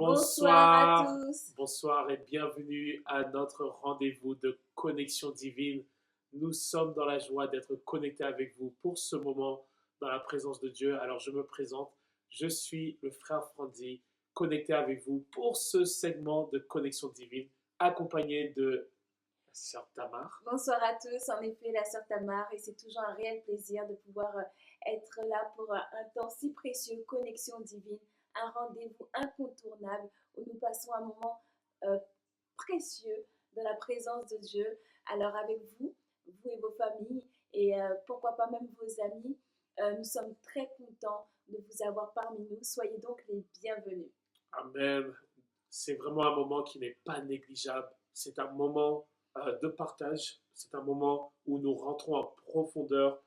Bonsoir à Bonsoir, tous. bonsoir et bienvenue à notre rendez-vous de connexion divine. Nous sommes dans la joie d'être connectés avec vous pour ce moment dans la présence de Dieu. Alors je me présente, je suis le frère Frandy, connecté avec vous pour ce segment de connexion divine, accompagné de la sœur Tamar. Bonsoir à tous. En effet, la sœur Tamar, et c'est toujours un réel plaisir de pouvoir être là pour un temps si précieux, connexion divine, un rendez-vous incontournable où nous passons un moment euh, précieux dans la présence de Dieu. Alors avec vous, vous et vos familles, et pourquoi pas même vos amis, nous sommes très contents de vous avoir parmi nous. Soyez donc les bienvenus. Amen. C'est vraiment un moment qui n'est pas négligeable. C'est un moment de partage. C'est un moment où nous rentrons en profondeur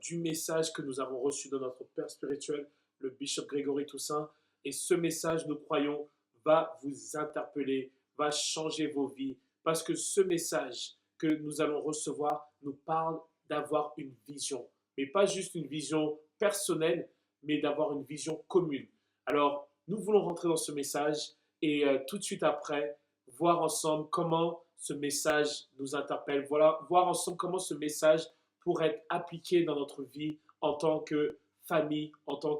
du message que nous avons reçu de notre Père spirituel, le Bishop Grégory Toussaint. Et ce message, nous croyons, va vous interpeller, va changer vos vies. Parce que ce message que nous allons recevoir nous parle d'avoir une vision. Mais pas juste une vision personnelle, mais d'avoir une vision commune. Alors, nous voulons rentrer dans ce message et tout de suite après, voir ensemble comment ce message nous interpelle, voilà, voir ensemble comment ce message pourrait être appliqué dans notre vie en tant que famille, en tant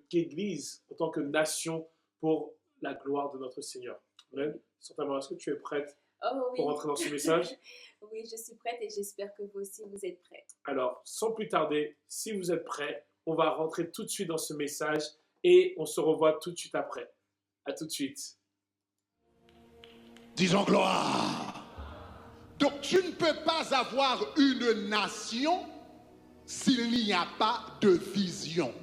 qu'église, en tant que nation, pour la gloire de notre Seigneur. Amen. Certainement, est-ce que tu es prête pour rentrer dans ce message? Oui, je suis prête et j'espère que vous aussi, vous êtes prêts. Alors, sans plus tarder, si vous êtes prêts, on va rentrer tout de suite dans ce message et on se revoit tout de suite après. À tout de suite. Disons gloire. Donc tu ne peux pas avoir une nation s'il n'y a pas de vision.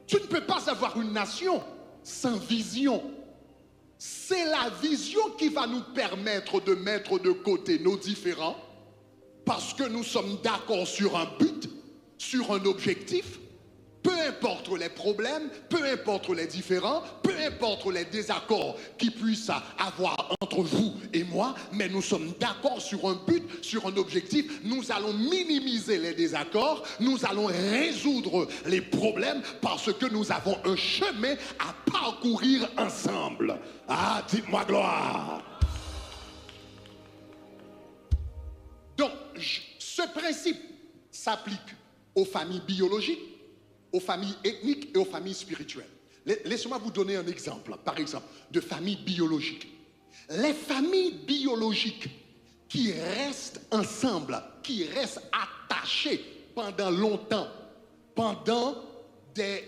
Tu ne peux pas avoir une nation sans vision. C'est la vision qui va nous permettre de mettre de côté nos différends parce que nous sommes d'accord sur un but, sur un objectif. Peu importe les problèmes, peu importe les différends, peu importe les désaccords qui puissent avoir entre vous et moi, mais nous sommes d'accord sur un but, sur un objectif. Nous allons minimiser les désaccords, nous allons résoudre les problèmes parce que nous avons un chemin à parcourir ensemble. Ah, dites-moi gloire. Donc, ce principe s'applique aux familles biologiques, aux familles ethniques et aux familles spirituelles. Laissez-moi vous donner un exemple, par exemple, de familles biologiques. Les familles biologiques qui restent ensemble, qui restent attachées pendant longtemps, pendant des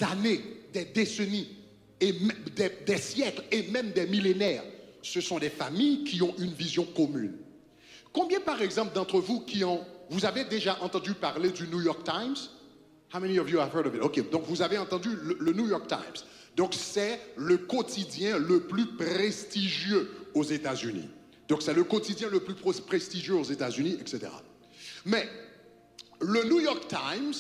années, des décennies, et des siècles et même des millénaires, ce sont des familles qui ont une vision commune. Combien, par exemple, d'entre vous vous avez déjà entendu parler du New York Times? How many of you have heard of it? Ok, donc vous avez entendu le New York Times. Donc c'est le quotidien le plus prestigieux aux États-Unis. Donc c'est le quotidien le plus prestigieux aux États-Unis, etc. Mais le New York Times,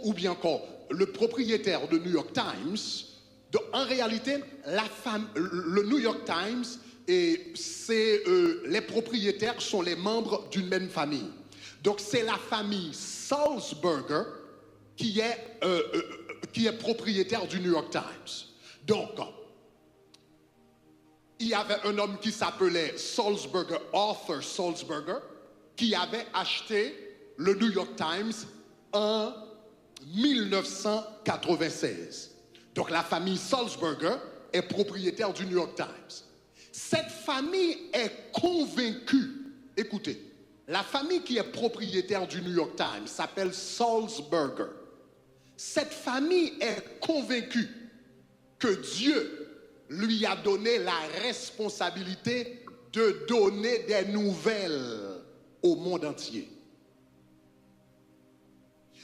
ou bien encore le propriétaire de New York Times, donc en réalité, le New York Times et les propriétaires sont les membres d'une même famille. Donc c'est la famille Sulzberger qui est propriétaire du New York Times. Donc, il y avait un homme qui s'appelait Sulzberger, Arthur Sulzberger, qui avait acheté le New York Times en 1996. Donc la famille Sulzberger est propriétaire du New York Times. Cette famille est convaincue, écoutez, la famille qui est propriétaire du New York Times s'appelle Sulzberger. Cette famille est convaincue que Dieu lui a donné la responsabilité de donner des nouvelles au monde entier.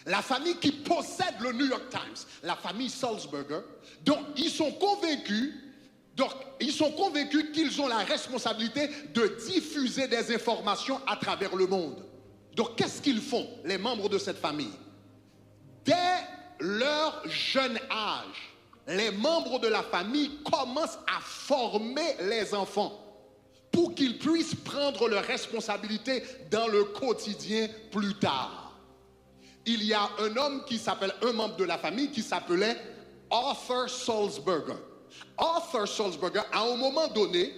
La famille qui possède le New York Times, la famille Sulzberger, donc ils sont convaincus qu'ils ont la responsabilité de diffuser des informations à travers le monde. Donc qu'est-ce qu'ils font, les membres de cette famille? Dès leur jeune âge, les membres de la famille commencent à former les enfants pour qu'ils puissent prendre leurs responsabilités dans le quotidien plus tard. il y a un homme qui s'appelle, un membre de la famille qui s'appelait Arthur Sulzberger. Arthur Sulzberger, à un moment donné,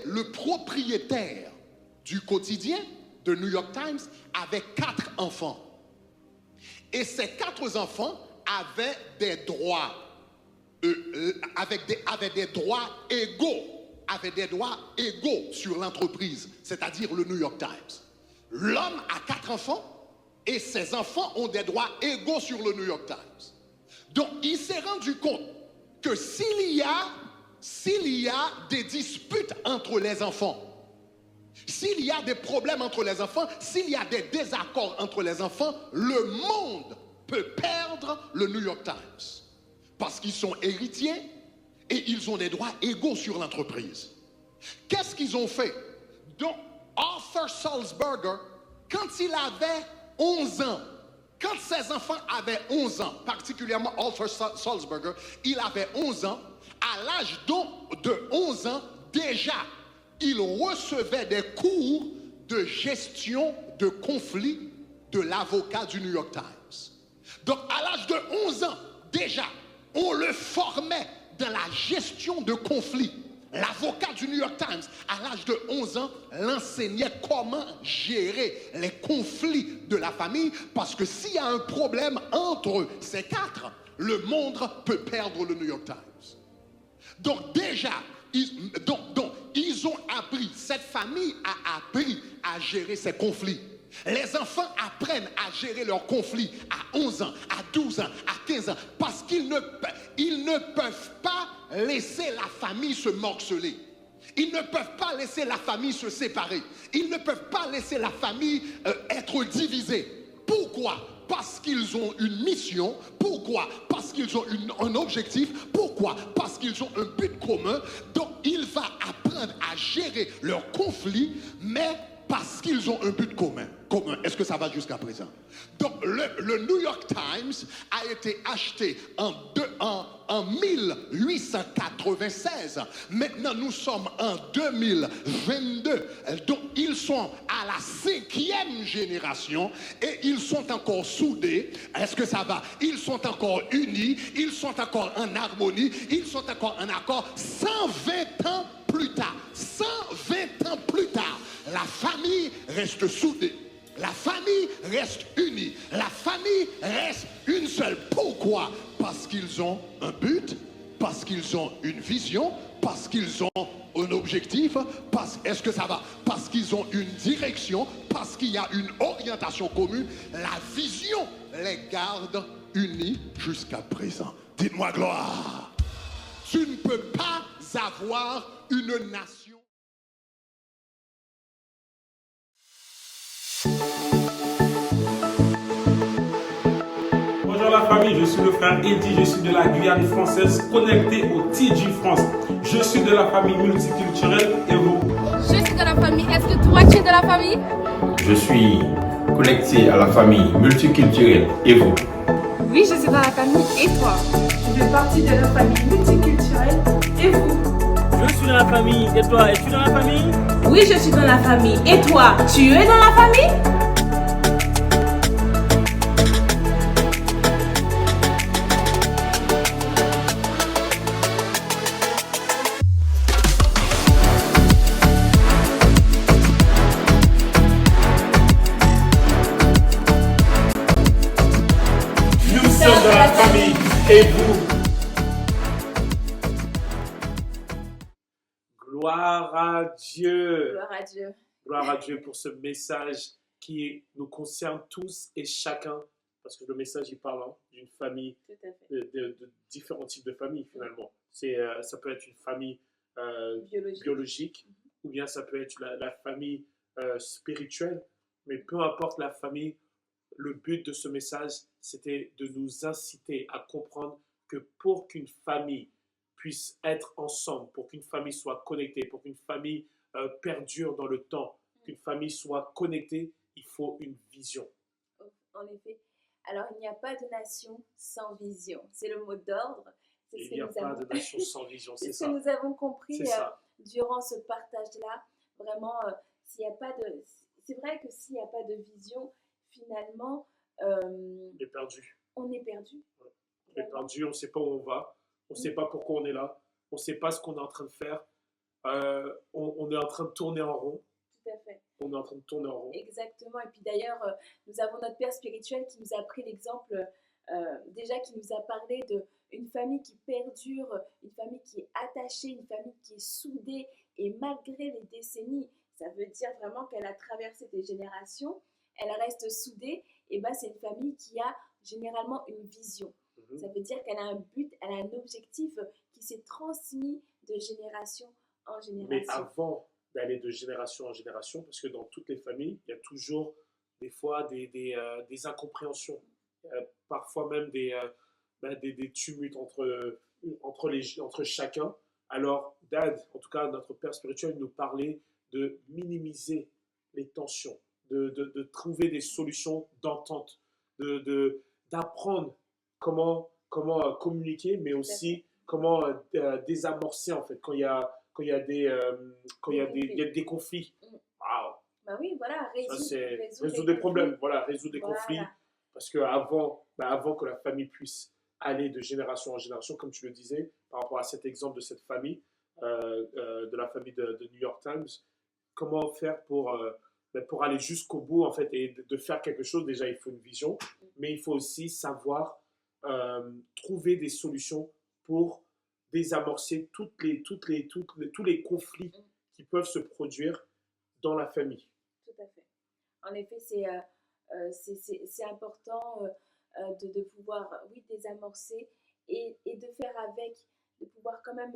le propriétaire du quotidien de New York Times avait 4 enfants. Et ces 4 enfants avaient des droits, égaux sur l'entreprise, c'est-à-dire le New York Times. L'homme a 4 enfants et ses enfants ont des droits égaux sur le New York Times. Donc il s'est rendu compte que s'il y a des disputes entre les enfants, s'il y a des problèmes entre les enfants, s'il y a des désaccords entre les enfants, le monde peut perdre le New York Times. Parce qu'ils sont héritiers et ils ont des droits égaux sur l'entreprise. Qu'est-ce qu'ils ont fait? Donc, Arthur Sulzberger, quand il avait 11 ans, quand ses enfants avaient 11 ans, particulièrement Arthur Sulzberger, il avait 11 ans, à l'âge de 11 ans, déjà, il recevait des cours de gestion de conflits de l'avocat du New York Times. Donc, à l'âge de 11 ans, déjà, on le formait dans la gestion de conflits. L'avocat du New York Times, à l'âge de 11 ans, l'enseignait comment gérer les conflits de la famille, parce que s'il y a un problème entre ces 4, le monde peut perdre le New York Times. Donc déjà, ils ont appris, cette famille a appris à gérer ces conflits. Les enfants apprennent à gérer leurs conflits à 11 ans, à 12 ans, à 15 ans, parce qu'ils ne peuvent pas laisser la famille se morceler. Ils ne peuvent pas laisser la famille se séparer. Ils ne peuvent pas laisser la famille être divisée. Pourquoi? Parce qu'ils ont une mission. Pourquoi? Parce qu'ils ont un objectif. Pourquoi? Parce qu'ils ont un but commun. Donc, il va apprendre à gérer leurs conflits, mais parce qu'ils ont un but commun. Est-ce que ça va jusqu'à présent? Donc, le New York Times a été acheté en 1896. Maintenant, nous sommes en 2022. Donc, ils sont à la 5e génération et ils sont encore soudés. Est-ce que ça va? Ils sont encore unis. Ils sont encore en harmonie. Ils sont encore en accord. 120 ans plus tard. 120 ans plus tard. La famille reste soudée. La famille reste unie. La famille reste une seule. Pourquoi? Parce qu'ils ont un but, parce qu'ils ont une vision, parce qu'ils ont un objectif. Est-ce que ça va? Parce qu'ils ont une direction, parce qu'il y a une orientation commune. La vision les garde unis jusqu'à présent. Dites-moi gloire. Tu ne peux pas avoir une nation. Bonjour la famille, je suis le frère Eddy, je suis de la Guyane française connecté au TG France. Je suis de la famille multiculturelle et vous? Je suis de la famille. Est-ce que toi tu es de la famille? Je suis connecté à la famille multiculturelle et vous? Oui, je suis dans la famille. Et toi? Je fais partie de la famille multiculturelle et vous? Je suis dans la famille. Et toi, es-tu dans la famille? Oui, je suis dans la famille. Et toi, tu es dans la famille? Nous sommes dans la famille et vous? Gloire à Dieu. Gloire à Dieu. Gloire à Dieu pour ce message qui nous concerne tous et chacun, parce que le message, il parle d'une famille, Tout à fait. de différents types de familles finalement. Ça peut être une famille biologique, ou bien ça peut être la famille spirituelle, mais peu importe la famille, le but de ce message, c'était de nous inciter à comprendre que pour qu'une famille puisse être ensemble, pour qu'une famille soit connectée, pour qu'une famille perdure dans le temps, qu'une famille soit connectée, il faut une vision. En effet. Alors, il n'y a pas de nation sans vision. C'est le mot d'ordre. C'est ce Il que n'y a nous pas avons... de nation sans vision, C'est c'est ce ça. que nous avons compris C'est ça. durant ce partage-là. Vraiment, s'il n'y a pas de... C'est vrai que s'il n'y a pas de vision, finalement, On est perdu. on est perdu. On est perdu, on ne sait pas où on va, on ne sait pas pourquoi on est là, on ne sait pas ce qu'on est en train de faire. On est en train de tourner en rond. Tout à fait. On est en train de tourner en rond. Exactement. Et puis d'ailleurs, nous avons notre père spirituel qui nous a pris l'exemple, déjà qui nous a parlé d'une famille qui perdure, une famille qui est attachée, une famille qui est soudée. Et malgré les décennies, ça veut dire vraiment qu'elle a traversé des générations, elle reste soudée. Et ben, c'est une famille qui a généralement une vision. Ça veut dire qu'elle a un but, elle a un objectif qui s'est transmis de génération en génération. Mais avant d'aller de génération en génération, parce que dans toutes les familles, il y a toujours des fois des incompréhensions, parfois même des tumultes entre chacun. Alors, Dad, en tout cas notre père spirituel, nous parlait de minimiser les tensions, de trouver des solutions d'entente, d'apprendre comment communiquer, mais aussi comment désamorcer en fait quand il y a des conflits. Waouh! Bah oui, voilà, résoudre des problèmes, voilà, résoudre des conflits. Parce qu'avant que la famille puisse aller de génération en génération, comme tu le disais, par rapport à cet exemple de cette famille, de la famille de New York Times, comment faire pour aller jusqu'au bout en fait et de faire quelque chose. Déjà, il faut une vision, mais il faut aussi savoir trouver des solutions pour désamorcer tous les conflits qui peuvent se produire dans la famille. Tout à fait. En effet, c'est important de pouvoir, oui, désamorcer et de faire avec, de pouvoir quand même,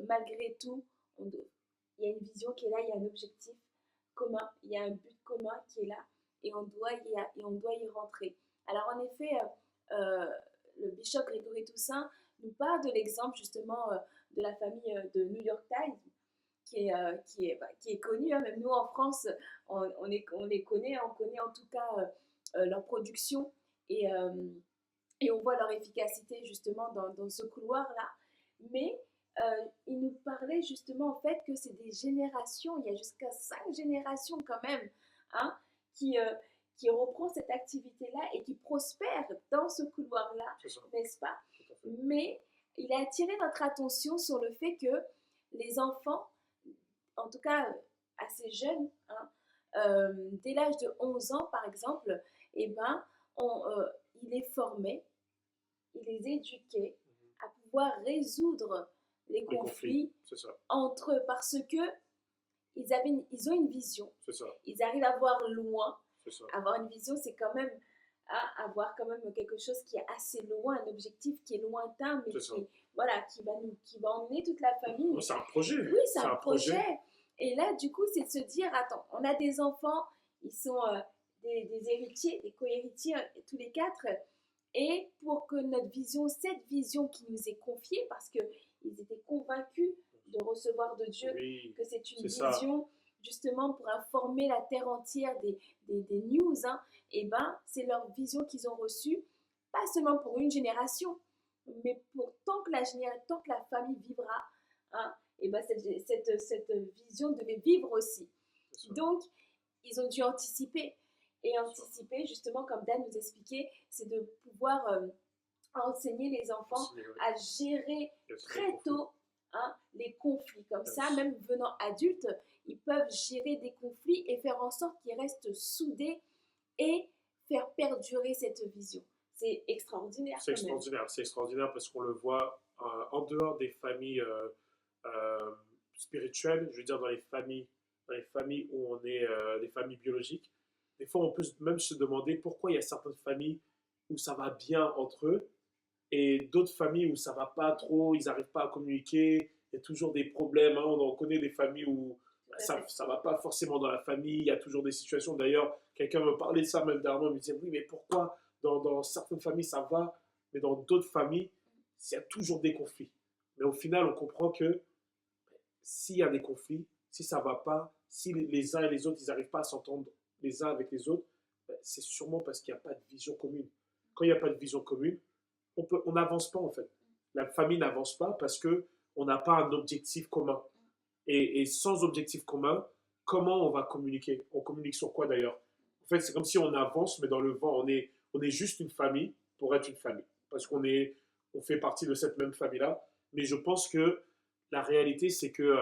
malgré tout, il y a une vision qui est là, il y a un objectif commun, il y a un but commun qui est là et on doit y rentrer. Alors en effet, le bishop Grégory Toussaint nous parle de l'exemple justement de la famille de New York Times qui est connue, hein. Même nous en France, on les connaît, on connaît en tout cas leur production et on voit leur efficacité justement dans ce couloir-là. Mais il nous parlait justement en fait que c'est des générations, il y a jusqu'à 5 générations quand même, hein, qui reprend cette activité-là et qui prospère dans ce couloir-là, n'est-ce pas? Mais il a attiré notre attention sur le fait que les enfants, en tout cas assez jeunes, hein, dès l'âge de 11 ans par exemple, eh ben, il les formait, il les éduquait à pouvoir résoudre les conflits entre eux parce que ils ont une vision. Ils arrivent à voir loin. Avoir une vision, c'est quand même avoir quand même quelque chose qui est assez loin, un objectif qui est lointain, mais qui va emmener toute la famille. C'est un projet. Oui, c'est un projet. Et là, du coup, c'est de se dire, attends, on a des enfants, ils sont des héritiers, des co-héritiers, tous les 4. Et pour que notre vision, cette vision qui nous est confiée, parce qu'ils étaient convaincus de recevoir de Dieu, que c'est une vision justement pour informer la terre entière des news, hein, et ben c'est leur vision qu'ils ont reçue, pas seulement pour une génération, mais pour tant que la famille vivra, hein, et ben cette vision devait vivre aussi. Donc, ils ont dû anticiper. Et anticiper, justement, comme Dan nous expliquait, c'est de pouvoir enseigner les enfants à gérer très tôt, hein, les conflits. Comme ça, même venant adultes, ils peuvent gérer des conflits et faire en sorte qu'ils restent soudés et faire perdurer cette vision. C'est extraordinaire. C'est extraordinaire parce qu'on le voit en dehors des familles spirituelles, je veux dire dans les familles où on est les familles biologiques. Des fois, on peut même se demander pourquoi il y a certaines familles où ça va bien entre eux et d'autres familles où ça va pas trop, ils n'arrivent pas à communiquer, il y a toujours des problèmes, hein. On connaît des familles où ça va pas forcément dans la famille, il y a toujours des situations. D'ailleurs, quelqu'un me parlait de ça même dernièrement, il me disait, oui, mais pourquoi dans certaines familles ça va, mais dans d'autres familles, il y a toujours des conflits. Mais au final, on comprend que s'il y a des conflits, si ça va pas, si les uns et les autres, ils n'arrivent pas à s'entendre les uns avec les autres, c'est sûrement parce qu'il n'y a pas de vision commune. Quand il n'y a pas de vision commune, on n'avance pas en fait. La famille n'avance pas parce qu'on n'a pas un objectif commun. Et sans objectif commun, comment on va communiquer? On communique sur quoi d'ailleurs? En fait, c'est comme si on avance, mais dans le vent. On est juste une famille pour être une famille. Parce on fait partie de cette même famille-là. Mais je pense que la réalité, c'est que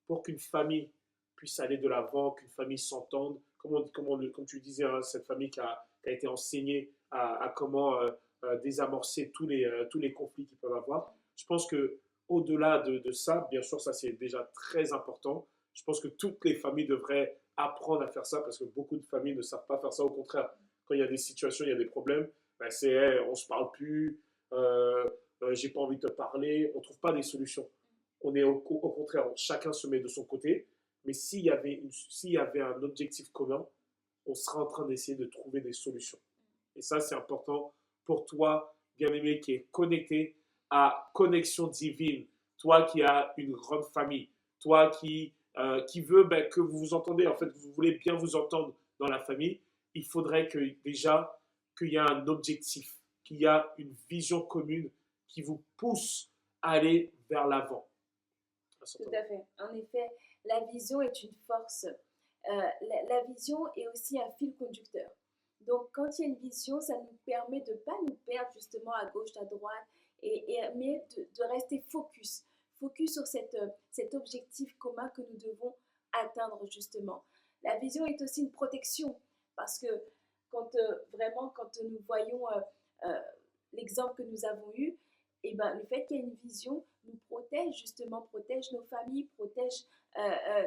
pour qu'une famille puisse aller de l'avant, qu'une famille s'entende, comme tu disais, hein, cette famille qui a été enseignée à comment désamorcer tous les conflits qu'ils peuvent avoir. Je pense que au-delà de ça, bien sûr, ça c'est déjà très important. Je pense que toutes les familles devraient apprendre à faire ça parce que beaucoup de familles ne savent pas faire ça. Au contraire, quand il y a des situations, il y a des problèmes, ben c'est hey, on se parle plus, j'ai pas envie de te parler, on trouve pas des solutions. On est au contraire, chacun se met de son côté. Mais s'il y avait un objectif commun, on serait en train d'essayer de trouver des solutions. Et ça, c'est important pour toi, bien-aimé, qui est connecté à Connexion Divine, toi qui as une grande famille, toi qui veut que vous vous entendez, en fait, vous voulez bien vous entendre dans la famille, il faudrait déjà qu'il y ait un objectif, qu'il y a une vision commune qui vous pousse à aller vers l'avant. Tout à fait. En effet, la vision est une force. La vision est aussi un fil conducteur. Donc, quand il y a une vision, ça nous permet de ne pas nous perdre justement à gauche, à droite, mais de rester focus sur cet objectif commun que nous devons atteindre justement. La vision est aussi une protection parce que quand nous voyons l'exemple que nous avons eu, et ben, le fait qu'il y ait une vision nous protège nos familles, protège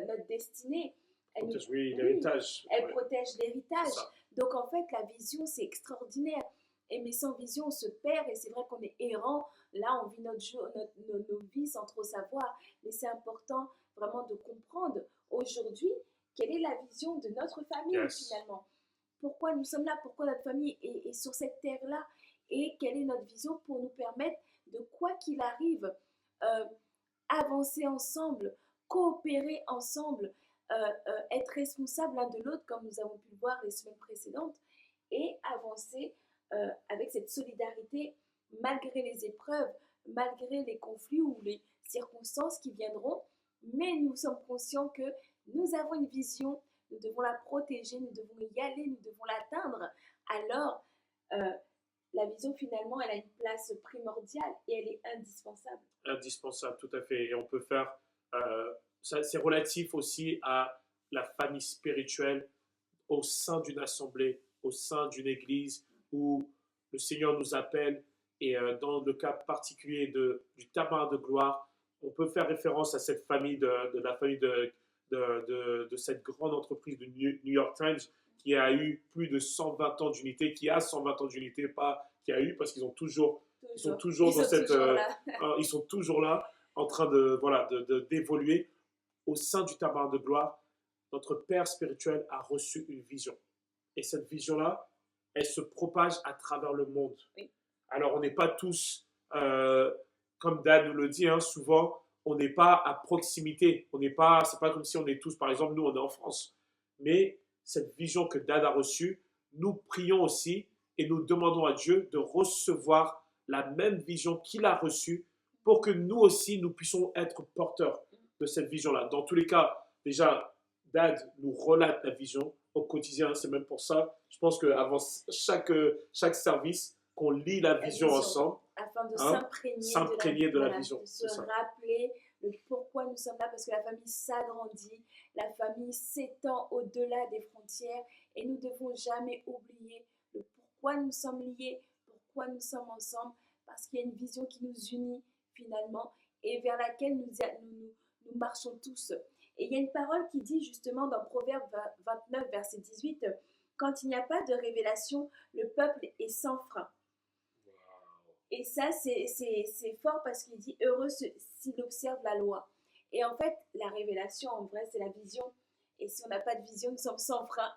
notre destinée. L'héritage. Elle protège l'héritage. Donc en fait, la vision, c'est extraordinaire. Mais sans vision, on se perd et c'est vrai qu'on est errant. Là, on vit nos vies sans trop savoir. Mais c'est important vraiment de comprendre aujourd'hui quelle est la vision de notre famille finalement. Pourquoi nous sommes là, pourquoi notre famille est sur cette terre-là et quelle est notre vision pour nous permettre de quoi qu'il arrive, avancer ensemble, coopérer ensemble, être responsable l'un de l'autre comme nous avons pu le voir les semaines précédentes et avancer avec cette solidarité malgré les épreuves, malgré les conflits ou les circonstances qui viendront, mais nous sommes conscients que nous avons une vision, nous devons la protéger, nous devons y aller, nous devons l'atteindre. Alors, la vision finalement, elle a une place primordiale et elle est indispensable. Indispensable, tout à fait. Et on peut faire, c'est relatif aussi à la famille spirituelle au sein d'une assemblée, au sein d'une église où le Seigneur nous appelle et dans le cas particulier du tabernacle de gloire, on peut faire référence à cette famille, de la famille de cette grande entreprise de New York Times qui a eu plus de 120 ans d'unité, qui a 120 ans d'unité, pas qui a eu, parce qu'ils ils sont toujours là en train d'évoluer au sein du tabernacle de gloire. Notre Père spirituel a reçu une vision. Et cette vision-là, elle se propage à travers le monde. Oui. Alors, on n'est pas tous, comme Dan nous le dit, hein, souvent, on n'est pas à proximité. C'est pas comme si on est tous, par exemple, nous, on est en France. Mais cette vision que Dan a reçue, nous prions aussi et nous demandons à Dieu de recevoir la même vision qu'il a reçue pour que nous aussi, nous puissions être porteurs de cette vision-là. Dans tous les cas, déjà, Dan nous relate la vision au quotidien. C'est même pour ça, je pense qu'avant chaque service, qu'on lit la vision ensemble. Afin de s'imprégner de la vision. De se rappeler le pourquoi nous sommes là, parce que la famille s'agrandit, la famille s'étend au-delà des frontières et nous ne devons jamais oublier le pourquoi nous sommes liés, pourquoi nous sommes ensemble, parce qu'il y a une vision qui nous unit finalement et vers laquelle nous marchons tous. Et il y a une parole qui dit justement dans Proverbe 29, verset 18, « Quand il n'y a pas de révélation, le peuple est sans frein. » Et ça, c'est fort parce qu'il dit « Heureux s'il observe la loi ». Et en fait, la révélation, en vrai, c'est la vision. Et si on n'a pas de vision, nous sommes sans frein.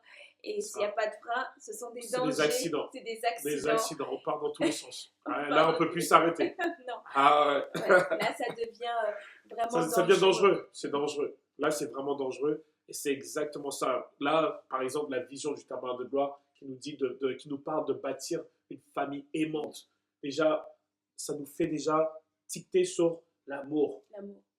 Et s'il n'y a pas de frein, ce sont des dangers. Des accidents. C'est des accidents. Des accidents, on part dans tous les sens. Là, on ne peut plus s'arrêter. Non. Ah ouais. Là, ça devient vraiment dangereux. Ça devient dangereux. C'est dangereux. Là, c'est vraiment dangereux. Et c'est exactement ça. Là, par exemple, la vision du tabernacle de gloire qui nous dit qui nous parle de bâtir une famille aimante. Déjà, ça nous fait déjà ticter sur l'amour.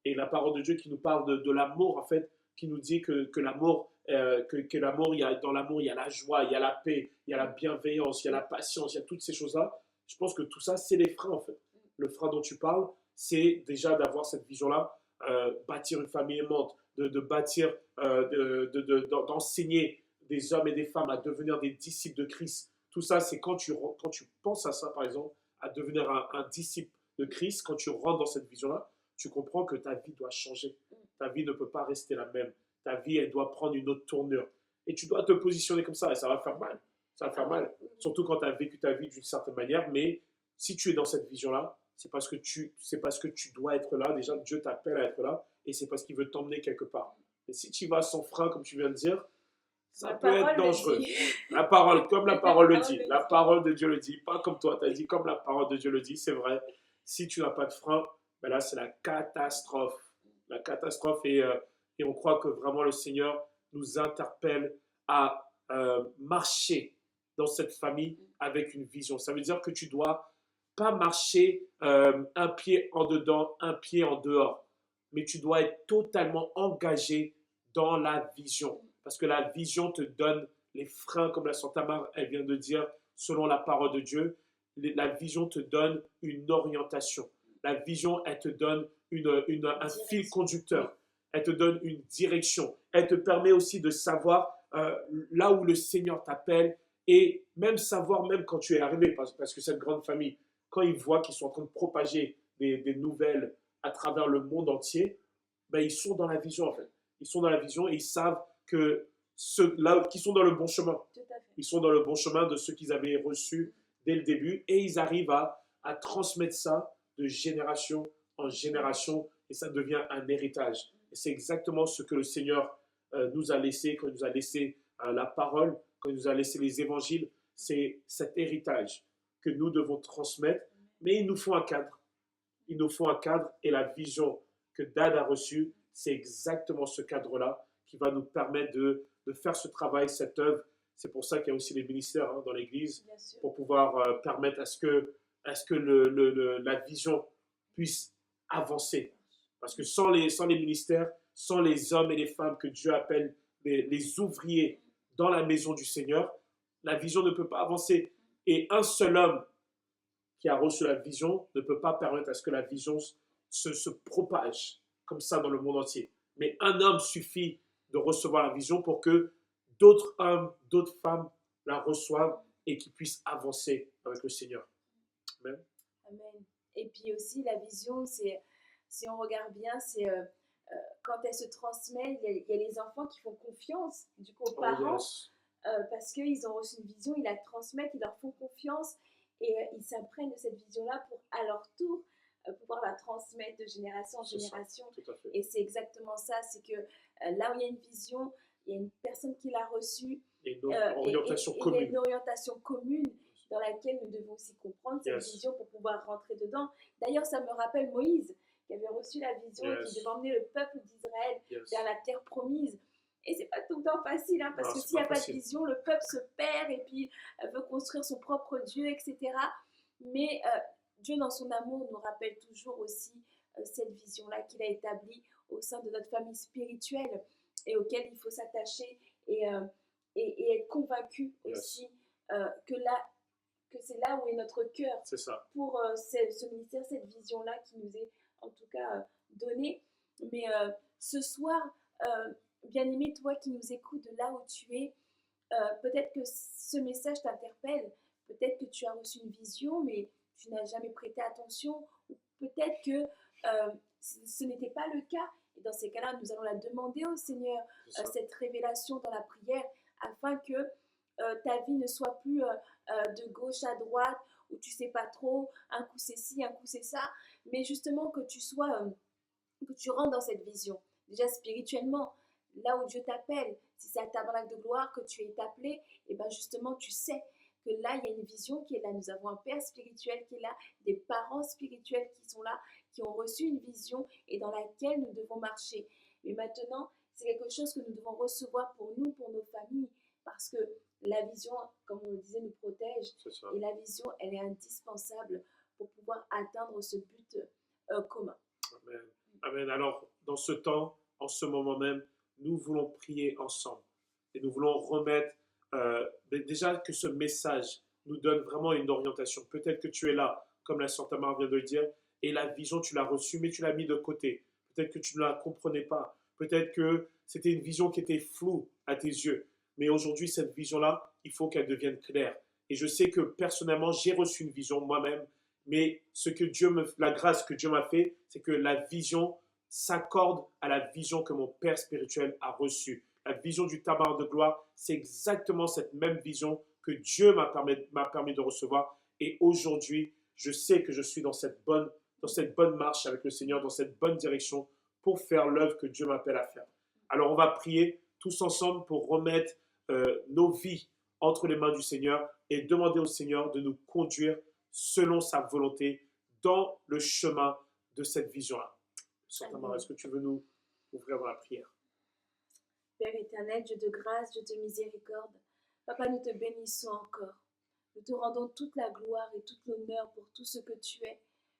Et la parole de Dieu qui nous parle de l'amour, en fait, qui nous dit que l'amour que l'amour, dans l'amour, il y a la joie, il y a la paix, il y a la bienveillance, il y a la patience, il y a toutes ces choses-là. Je pense que tout ça, c'est les freins en fait. Le frein dont tu parles, c'est déjà d'avoir cette vision-là, bâtir une famille aimante, de bâtir, d'enseigner des hommes et des femmes à devenir des disciples de Christ. Tout ça, c'est quand tu penses à ça, par exemple, à devenir un disciple de Christ, quand tu rentres dans cette vision-là, tu comprends que ta vie doit changer. Ta vie ne peut pas rester la même. Ta vie, elle doit prendre une autre tournure. Et tu dois te positionner comme ça, et ça va faire mal. Ça va faire mal. Surtout quand tu as vécu ta vie d'une certaine manière, mais si tu es dans cette vision-là, c'est parce que tu dois être là. Déjà, Dieu t'appelle à être là, et c'est parce qu'il veut t'emmener quelque part. Et si tu vas sans frein, comme tu viens de dire, ça peut être dangereux. La parole, comme la parole le dit. La parole de Dieu le dit. Pas comme toi, tu as dit, comme la parole de Dieu le dit, c'est vrai. Si tu n'as pas de frein, ben là, c'est la catastrophe. La catastrophe, et on croit que vraiment le Seigneur nous interpelle à marcher dans cette famille avec une vision. Ça veut dire que tu dois pas marcher un pied en dedans, un pied en dehors, mais tu dois être totalement engagé dans la vision. Parce que la vision te donne les freins, comme la Sœur Tamar, elle vient de dire, selon la parole de Dieu. La vision te donne une orientation. La vision, elle te donne un fil conducteur. Elle te donne une direction. Elle te permet aussi de savoir là où le Seigneur t'appelle et même savoir, même quand tu es arrivé, parce que cette grande famille, quand ils voient qu'ils sont en train de propager des nouvelles à travers le monde entier, ben, ils sont dans la vision en fait. Ils sont dans la vision et ils savent que ceux-là, qu'ils sont dans le bon chemin. Ils sont dans le bon chemin de ce qu'ils avaient reçu dès le début et ils arrivent à transmettre ça de génération en génération et ça devient un héritage. Et c'est exactement ce que le Seigneur nous a laissé, quand il nous a laissé la parole, quand il nous a laissé les évangiles, c'est cet héritage que nous devons transmettre, mais il nous faut un cadre. Il nous faut un cadre et la vision que Dad a reçue, c'est exactement ce cadre-là qui va nous permettre de faire ce travail, cette œuvre. C'est pour ça qu'il y a aussi les ministères dans l'Église, pour pouvoir permettre à ce que la vision puisse avancer. Parce que sans les ministères, sans les hommes et les femmes que Dieu appelle les ouvriers dans la maison du Seigneur, la vision ne peut pas avancer. Et un seul homme qui a reçu la vision ne peut pas permettre à ce que la vision se propage comme ça dans le monde entier. Mais un homme suffit de recevoir la vision pour que d'autres hommes, d'autres femmes la reçoivent et qu'ils puissent avancer avec le Seigneur. Amen. Amen. Et puis aussi, la vision, c'est, si on regarde bien, c'est quand elle se transmet, il y a les enfants qui font confiance du coup aux parents, parce qu'ils ont reçu une vision, ils la transmettent, ils leur font confiance et ils s'imprègnent de cette vision-là pour, à leur tour, pouvoir la transmettre de génération en génération. Et c'est exactement ça, c'est que là où il y a une vision, il y a une personne qui l'a reçue. Et une orientation commune. Il y a une orientation commune dans laquelle nous devons aussi comprendre cette vision pour pouvoir rentrer dedans. D'ailleurs, ça me rappelle Moïse, qui avait reçu la vision et qui devait emmener le peuple d'Israël vers la terre promise. Et c'est pas tout le temps facile, hein, parce que s'il n'y a pas de vision, le peuple se perd et puis veut construire son propre Dieu, etc. Mais Dieu, dans son amour, nous rappelle toujours aussi cette vision-là qu'il a établie au sein de notre famille spirituelle et auquel il faut s'attacher et être convaincu aussi que c'est là où est notre cœur pour ce ministère, cette vision-là qui nous est en tout cas donnée. Mais ce soir, bien-aimé, toi qui nous écoutes de là où tu es, peut-être que ce message t'interpelle, peut-être que tu as reçu une vision, mais tu n'as jamais prêté attention, ou peut-être que ce n'était pas le cas. Et dans ces cas-là, nous allons la demander au Seigneur, cette révélation dans la prière, afin que ta vie ne soit plus de gauche à droite, où tu ne sais pas trop, un coup c'est ci, un coup c'est ça, mais justement que tu rentres dans cette vision, déjà spirituellement, là où Dieu t'appelle, si c'est à Tabernacle de gloire que tu es appelé, et bien justement tu sais que là il y a une vision qui est là, nous avons un Père spirituel qui est là, des parents spirituels qui sont là, qui ont reçu une vision et dans laquelle nous devons marcher. Mais maintenant, c'est quelque chose que nous devons recevoir pour nous, pour nos familles, parce que la vision, comme on le disait, nous protège. Et la vision, elle est indispensable pour pouvoir atteindre ce but commun. Amen. Amen. Alors, dans ce temps, en ce moment même, nous voulons prier ensemble. Et nous voulons remettre, déjà que ce message nous donne vraiment une orientation. Peut-être que tu es là, comme la sœur Tamar vient de le dire, et la vision, tu l'as reçue, mais tu l'as mis de côté. Peut-être que tu ne la comprenais pas. Peut-être que c'était une vision qui était floue à tes yeux. Mais aujourd'hui, cette vision-là, il faut qu'elle devienne claire. Et je sais que personnellement, j'ai reçu une vision moi-même, mais la grâce que Dieu m'a fait, c'est que la vision s'accorde à la vision que mon Père spirituel a reçue. La vision du tabernacle de gloire, c'est exactement cette même vision que Dieu m'a permis de recevoir. Et aujourd'hui, je sais que je suis dans cette bonne marche avec le Seigneur, dans cette bonne direction pour faire l'œuvre que Dieu m'appelle à faire. Alors, on va prier tous ensemble pour remettre nos vies entre les mains du Seigneur et demander au Seigneur de nous conduire selon sa volonté dans le chemin de cette vision-là. Sœur Tamar, est-ce que tu veux nous ouvrir dans la prière? Père éternel, Dieu de grâce, Dieu de miséricorde, Papa, nous te bénissons encore. Nous te rendons toute la gloire et tout l'honneur pour tout ce que tu es,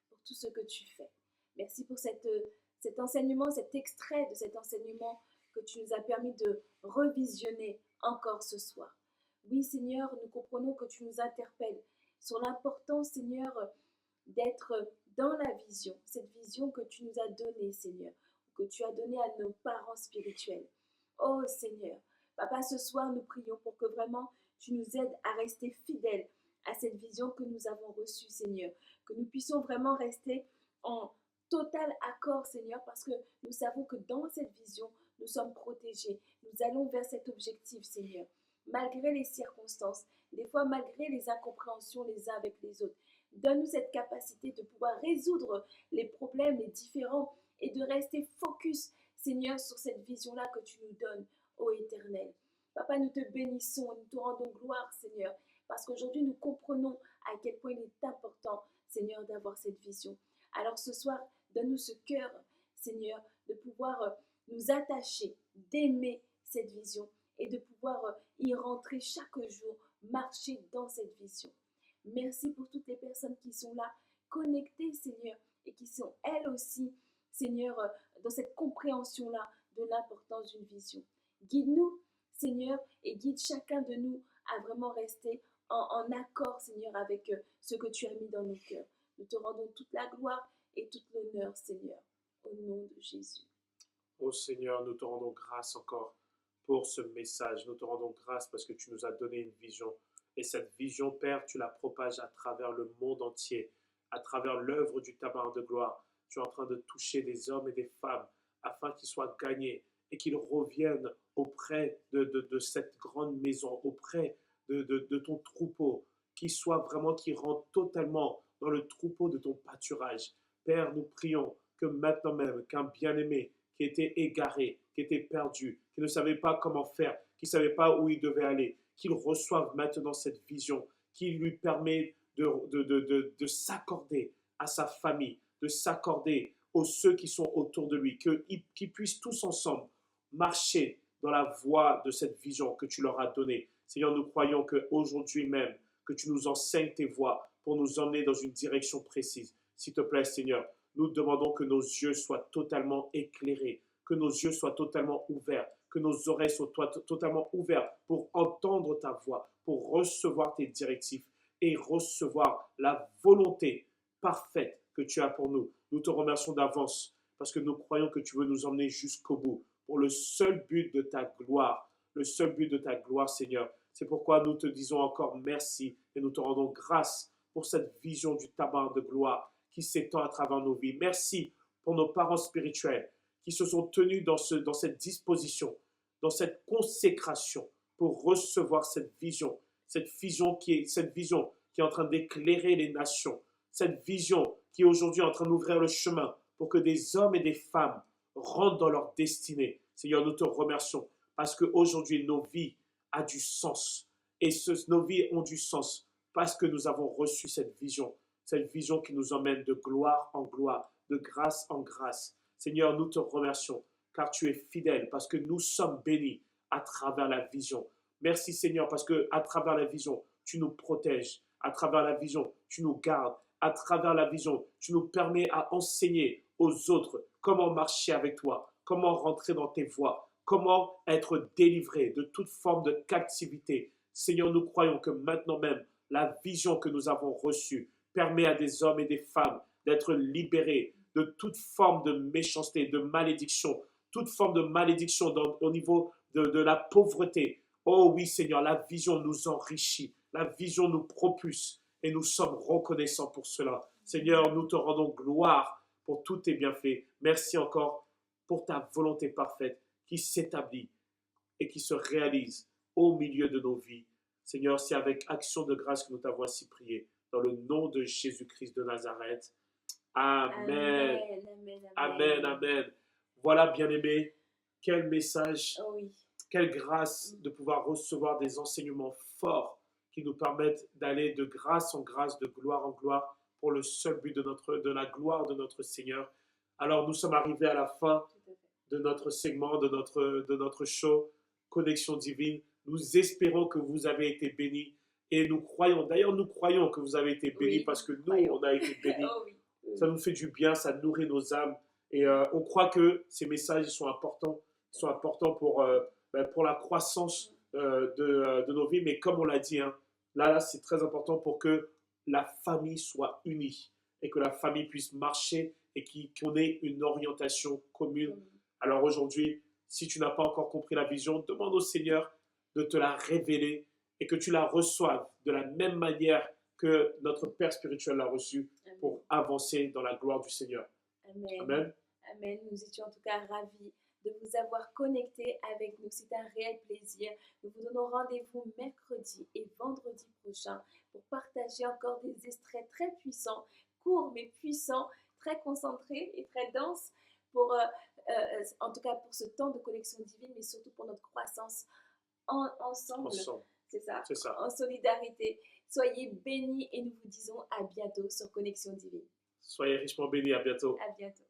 pour tout ce que tu fais. Merci pour cet enseignement, cet extrait de cet enseignement que tu nous as permis de revisionner encore ce soir. Oui, Seigneur, nous comprenons que tu nous interpelles sur l'importance, Seigneur, d'être dans la vision, cette vision que tu nous as donnée, Seigneur, que tu as donnée à nos parents spirituels. Oh Seigneur, Papa, ce soir, nous prions pour que vraiment tu nous aides à rester fidèles à cette vision que nous avons reçue, Seigneur, que nous puissions vraiment rester en total accord, Seigneur, parce que nous savons que dans cette vision, nous sommes protégés. Nous allons vers cet objectif, Seigneur. Malgré les circonstances, des fois malgré les incompréhensions les uns avec les autres. Donne-nous cette capacité de pouvoir résoudre les problèmes, les différends et de rester focus, Seigneur, sur cette vision-là que tu nous donnes, ô Éternel. Papa, nous te bénissons, nous te rendons gloire, Seigneur, parce qu'aujourd'hui nous comprenons à quel point il est important, Seigneur, d'avoir cette vision. Alors ce soir, donne-nous ce cœur, Seigneur, de pouvoir nous attacher, d'aimer cette vision et de pouvoir y rentrer chaque jour, marcher dans cette vision. Merci pour toutes les personnes qui sont là, connectées, Seigneur, et qui sont elles aussi, Seigneur, dans cette compréhension-là de l'importance d'une vision. Guide-nous, Seigneur, et guide chacun de nous à vraiment rester en accord, Seigneur, avec ce que tu as mis dans nos cœurs. Nous te rendons toute la gloire et toute l'honneur, Seigneur, au nom de Jésus. Ô Seigneur, nous te rendons grâce encore pour ce message. Nous te rendons grâce parce que tu nous as donné une vision. Et cette vision, Père, tu la propages à travers le monde entier, à travers l'œuvre du tabernacle de gloire. Tu es en train de toucher des hommes et des femmes afin qu'ils soient gagnés et qu'ils reviennent auprès de cette grande maison, auprès de ton troupeau, qu'ils rentrent totalement dans le troupeau de ton pâturage. Père, nous prions que maintenant même, qu'un bien-aimé qui était égaré, qui était perdu, qui ne savait pas comment faire, qui ne savait pas où il devait aller, qu'il reçoive maintenant cette vision qui lui permet de s'accorder à sa famille, de s'accorder aux ceux qui sont autour de lui, qu'ils puissent tous ensemble marcher dans la voie de cette vision que tu leur as donnée. Seigneur, nous croyons qu'aujourd'hui même, que tu nous enseignes tes voies pour nous emmener dans une direction précise. S'il te plaît, Seigneur, nous demandons que nos yeux soient totalement éclairés, que nos yeux soient totalement ouverts, que nos oreilles soient totalement ouvertes pour entendre ta voix, pour recevoir tes directives et recevoir la volonté parfaite que tu as pour nous. Nous te remercions d'avance parce que nous croyons que tu veux nous emmener jusqu'au bout pour le seul but de ta gloire, Seigneur. C'est pourquoi nous te disons encore merci et nous te rendons grâce pour cette vision du tabernacle de gloire qui s'étend à travers nos vies. Merci pour nos parents spirituels qui se sont tenus dans cette disposition, dans cette consécration pour recevoir cette vision qui est en train d'éclairer les nations, cette vision qui est aujourd'hui en train d'ouvrir le chemin pour que des hommes et des femmes rentrent dans leur destinée. Seigneur, nous te remercions parce qu'aujourd'hui, nos vies ont du sens. Et nos vies ont du sens parce que nous avons reçu cette vision qui nous emmène de gloire en gloire, de grâce en grâce. Seigneur, nous te remercions car tu es fidèle, parce que nous sommes bénis à travers la vision. Merci Seigneur, parce qu'à travers la vision, tu nous protèges. À travers la vision, tu nous gardes. À travers la vision, tu nous permets à enseigner aux autres comment marcher avec toi, comment rentrer dans tes voies, comment être délivré de toute forme de captivité. Seigneur, nous croyons que maintenant même, la vision que nous avons reçue permet à des hommes et des femmes d'être libérés de toute forme de méchanceté, de malédiction, toute forme de malédiction au niveau de la pauvreté. Oh oui, Seigneur, la vision nous enrichit, la vision nous propulse et nous sommes reconnaissants pour cela. Seigneur, nous te rendons gloire pour tous tes bienfaits. Merci encore pour ta volonté parfaite qui s'établit et qui se réalise au milieu de nos vies. Seigneur, c'est avec action de grâce que nous t'avons ainsi prié. Dans le nom de Jésus-Christ de Nazareth. Amen. Amen, amen. Voilà, bien-aimés, quel message, Oh oui. quelle grâce de pouvoir recevoir des enseignements forts qui nous permettent d'aller de grâce en grâce, de gloire en gloire, pour le seul but de la gloire de notre Seigneur. Alors, nous sommes arrivés à la fin de notre segment, de notre show, Connexion Divine. Nous espérons que vous avez été bénis et nous croyons que vous avez été bénis parce que nous, on a été bénis. Oh oui. Ça nous fait du bien, ça nourrit nos âmes. Et on croit que ces messages sont importants pour la croissance de nos vies. Mais comme on l'a dit, hein, là c'est très important pour que la famille soit unie et que la famille puisse marcher et qu'on ait une orientation commune. Alors aujourd'hui, si tu n'as pas encore compris la vision, demande au Seigneur de te la révéler et que tu la reçoives de la même manière que notre Père spirituel l'a reçue pour avancer dans la gloire du Seigneur. Amen. Amen. Amen. Nous étions en tout cas ravis de vous avoir connectés avec nous. C'est un réel plaisir. Nous vous donnons rendez-vous mercredi et vendredi prochain pour partager encore des extraits très puissants, courts mais puissants, très concentrés et très denses pour, en tout cas pour ce temps de connexion divine, mais surtout pour notre croissance ensemble. C'est ça. C'est ça. En solidarité. Soyez bénis et nous vous disons à bientôt sur Connexion Divine. Soyez richement bénis. À bientôt. À bientôt.